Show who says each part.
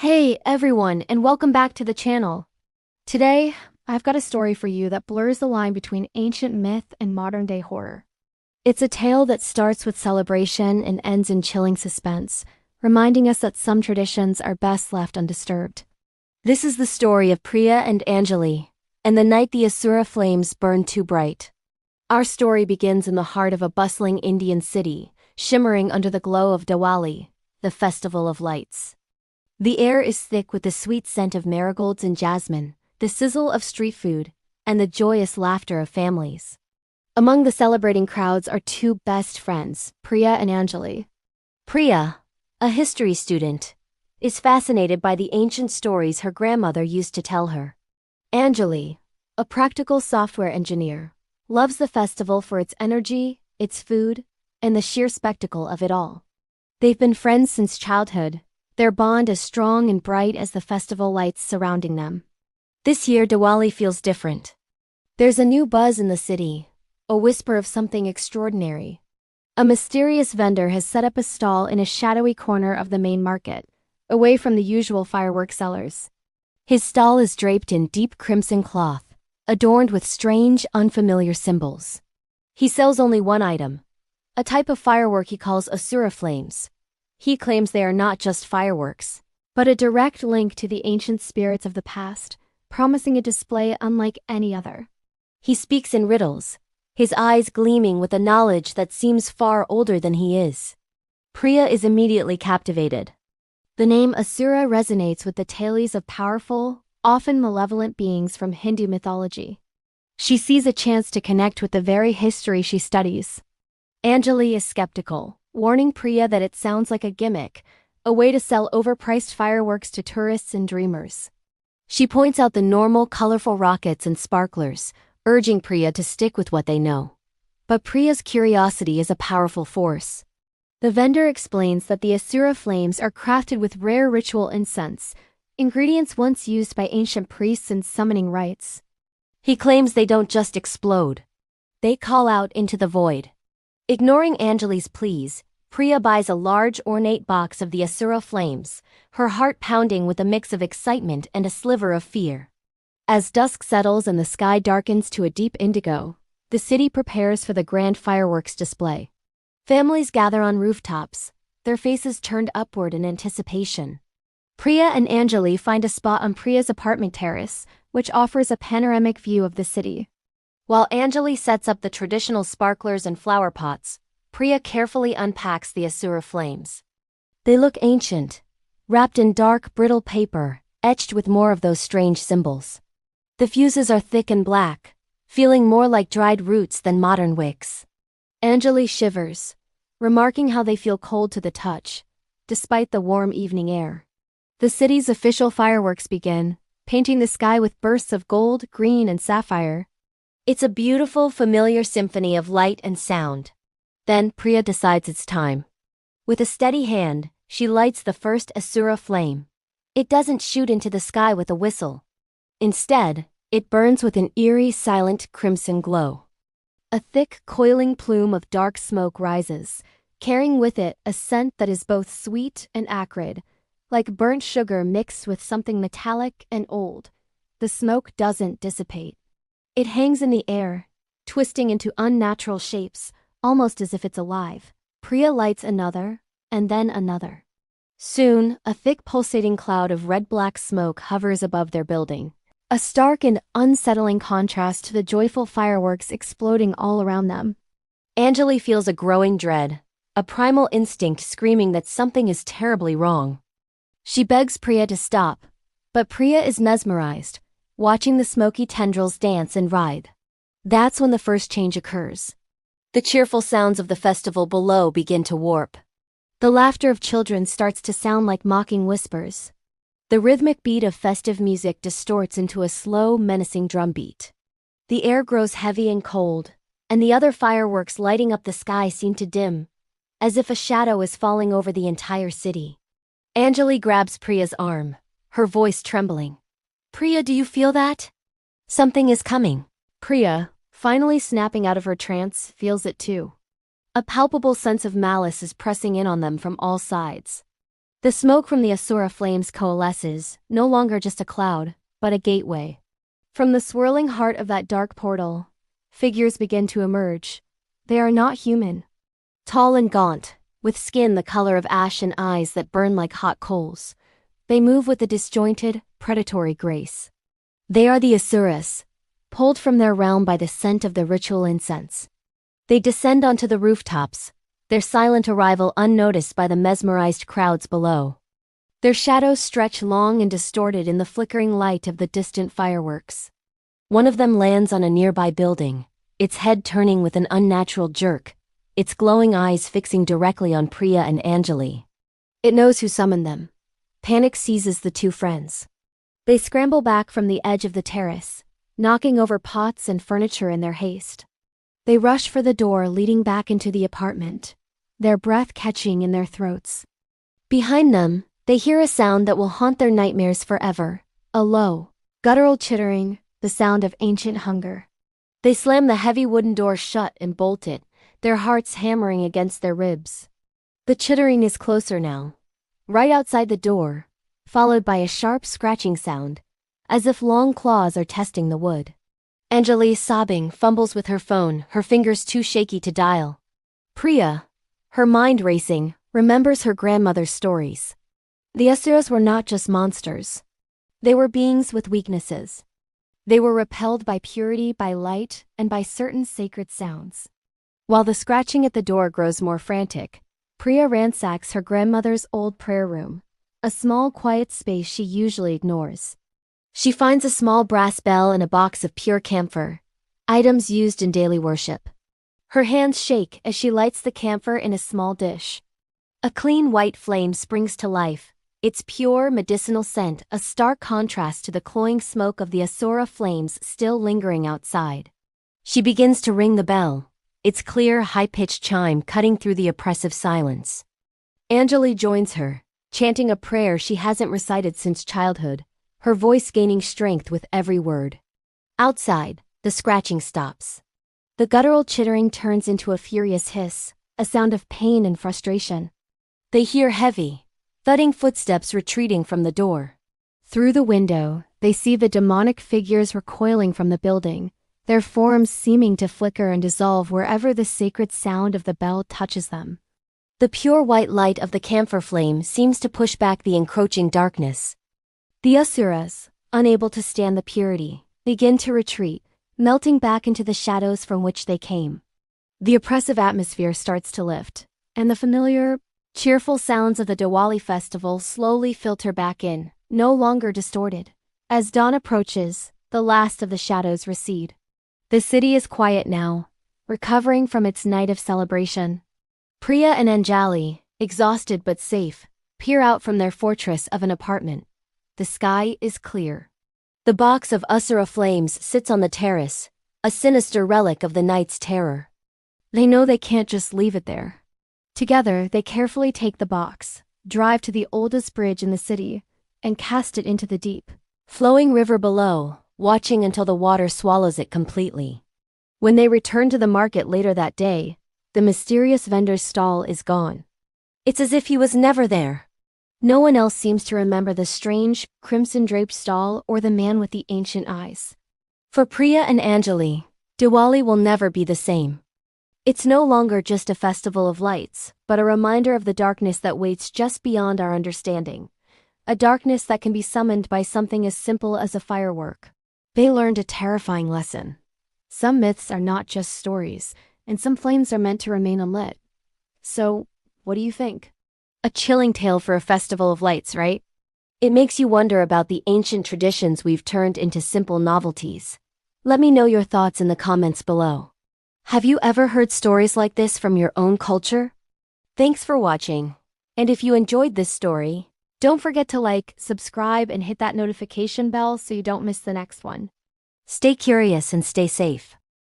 Speaker 1: Hey everyone, and welcome back to the channel. Today, I've got a story for you that blurs the line between ancient myth and modern-day horror. It's a tale that starts with celebration and ends in chilling suspense, reminding us that some traditions are best left undisturbed. This is the story of Priya and Anjali, and the night the Asura flames burned too bright. Our story begins in the heart of a bustling Indian city, shimmering under the glow of Diwali, the festival of lights. The air is thick with the sweet scent of marigolds and jasmine, the sizzle of street food, and the joyous laughter of families. Among the celebrating crowds are two best friends, Priya and Anjali. Priya, a history student, is fascinated by the ancient stories her grandmother used to tell her. Anjali, a practical software engineer, loves the festival for its energy, its food, and the sheer spectacle of it all. They've been friends since childhood, their bond as strong and bright as the festival lights surrounding them. This year Diwali feels different. There's a new buzz in the city, a whisper of something extraordinary. A mysterious vendor has set up a stall in a shadowy corner of the main market, away from the usual fireworks sellers. His stall is draped in deep crimson cloth, adorned with strange, unfamiliar symbols. He sells only one item, a type of firework he calls Asura flames. He claims they are not just fireworks, but a direct link to the ancient spirits of the past, promising a display unlike any other. He speaks in riddles, his eyes gleaming with a knowledge that seems far older than he is. Priya is immediately captivated. The name Asura resonates with the tales of powerful, often malevolent beings from Hindu mythology. She sees a chance to connect with the very history she studies. Anjali is skeptical, warning Priya that it sounds like a gimmick, a way to sell overpriced fireworks to tourists and dreamers. She points out the normal, colorful rockets and sparklers, urging Priya to stick with what they know. But Priya's curiosity is a powerful force. The vendor explains that the Asura flames are crafted with rare ritual incense, ingredients once used by ancient priests in summoning rites. He claims they don't just explode. They call out into the void. Ignoring Anjali's pleas, Priya buys a large ornate box of the Asura flames, her heart pounding with a mix of excitement and a sliver of fear. As dusk settles and the sky darkens to a deep indigo, the city prepares for the grand fireworks display. Families gather on rooftops, their faces turned upward in anticipation. Priya and Anjali find a spot on Priya's apartment terrace, which offers a panoramic view of the city. While Anjali sets up the traditional sparklers and flower pots, Priya carefully unpacks the Asura flames. They look ancient, wrapped in dark, brittle paper, etched with more of those strange symbols. The fuses are thick and black, feeling more like dried roots than modern wicks. Anjali shivers, remarking how they feel cold to the touch, despite the warm evening air. The city's official fireworks begin, painting the sky with bursts of gold, green, and sapphire. It's a beautiful, familiar symphony of light and sound. Then Priya decides it's time. With a steady hand, she lights the first Asura flame. It doesn't shoot into the sky with a whistle. Instead, it burns with an eerie, silent crimson glow. A thick, coiling plume of dark smoke rises, carrying with it a scent that is both sweet and acrid, like burnt sugar mixed with something metallic and old. The smoke doesn't dissipate. It hangs in the air, twisting into unnatural shapes, almost as if it's alive. Priya lights another, and then another. Soon, a thick pulsating cloud of red-black smoke hovers above their building, a stark and unsettling contrast to the joyful fireworks exploding all around them. Anjali feels a growing dread, a primal instinct screaming that something is terribly wrong. She begs Priya to stop, but Priya is mesmerized, watching the smoky tendrils dance and writhe. That's when the first change occurs. The cheerful sounds of the festival below begin to warp. The laughter of children starts to sound like mocking whispers. The rhythmic beat of festive music distorts into a slow, menacing drumbeat. The air grows heavy and cold, and the other fireworks lighting up the sky seem to dim, as if a shadow is falling over the entire city. Anjali grabs Priya's arm, her voice trembling. "Priya, do you feel that? Something is coming." Priya, finally snapping out of her trance, feels it too. A palpable sense of malice is pressing in on them from all sides. The smoke from the Asura flames coalesces, no longer just a cloud, but a gateway. From the swirling heart of that dark portal, figures begin to emerge. They are not human. Tall and gaunt, with skin the color of ash and eyes that burn like hot coals, they move with a disjointed, predatory grace. They are the Asuras, pulled from their realm by the scent of the ritual incense. They descend onto the rooftops, their silent arrival unnoticed by the mesmerized crowds below. Their shadows stretch long and distorted in the flickering light of the distant fireworks. One of them lands on a nearby building, its head turning with an unnatural jerk, its glowing eyes fixing directly on Priya and Anjali. It knows who summoned them. Panic seizes the two friends. They scramble back from the edge of the terrace, knocking over pots and furniture in their haste. They rush for the door leading back into the apartment, their breath catching in their throats. Behind them, they hear a sound that will haunt their nightmares forever, a low, guttural chittering, the sound of ancient hunger. They slam the heavy wooden door shut and bolt it, their hearts hammering against their ribs. The chittering is closer now, right outside the door, followed by a sharp scratching sound, as if long claws are testing the wood. Anjali, sobbing, fumbles with her phone, her fingers too shaky to dial. Priya, her mind racing, remembers her grandmother's stories. The Asuras were not just monsters. They were beings with weaknesses. They were repelled by purity, by light, and by certain sacred sounds. While the scratching at the door grows more frantic, Priya ransacks her grandmother's old prayer room, a small quiet space she usually ignores. She finds a small brass bell and a box of pure camphor, items used in daily worship. Her hands shake as she lights the camphor in a small dish. A clean white flame springs to life, its pure medicinal scent a stark contrast to the cloying smoke of the Asura flames still lingering outside. She begins to ring the bell, its clear, high-pitched chime cutting through the oppressive silence. Anjali joins her, chanting a prayer she hasn't recited since childhood, her voice gaining strength with every word. Outside, the scratching stops. The guttural chittering turns into a furious hiss, a sound of pain and frustration. They hear heavy, thudding footsteps retreating from the door. Through the window, they see the demonic figures recoiling from the building, their forms seeming to flicker and dissolve wherever the sacred sound of the bell touches them. The pure white light of the camphor flame seems to push back the encroaching darkness. The Asuras, unable to stand the purity, begin to retreat, melting back into the shadows from which they came. The oppressive atmosphere starts to lift, and the familiar, cheerful sounds of the Diwali festival slowly filter back in, no longer distorted. As dawn approaches, the last of the shadows recede. The city is quiet now, recovering from its night of celebration. Priya and Anjali, exhausted but safe, peer out from their fortress of an apartment. The sky is clear. The box of Asura flames sits on the terrace, a sinister relic of the night's terror. They know they can't just leave it there. Together, they carefully take the box, drive to the oldest bridge in the city, and cast it into the deep, flowing river below, watching until the water swallows it completely. When they return to the market later that day, the mysterious vendor's stall is gone. It's as if he was never there. No one else seems to remember the strange, crimson-draped stall or the man with the ancient eyes. For Priya and Anjali, Diwali will never be the same. It's no longer just a festival of lights, but a reminder of the darkness that waits just beyond our understanding. A darkness that can be summoned by something as simple as a firework. They learned a terrifying lesson. Some myths are not just stories, and some flames are meant to remain unlit. So, what do you think? A chilling tale for a festival of lights, right? It makes you wonder about the ancient traditions we've turned into simple novelties. Let me know your thoughts in the comments below. Have you ever heard stories like this from your own culture? Thanks for watching. And if you enjoyed this story, don't forget to like, subscribe, and hit that notification bell so you don't miss the next one. Stay curious and stay safe.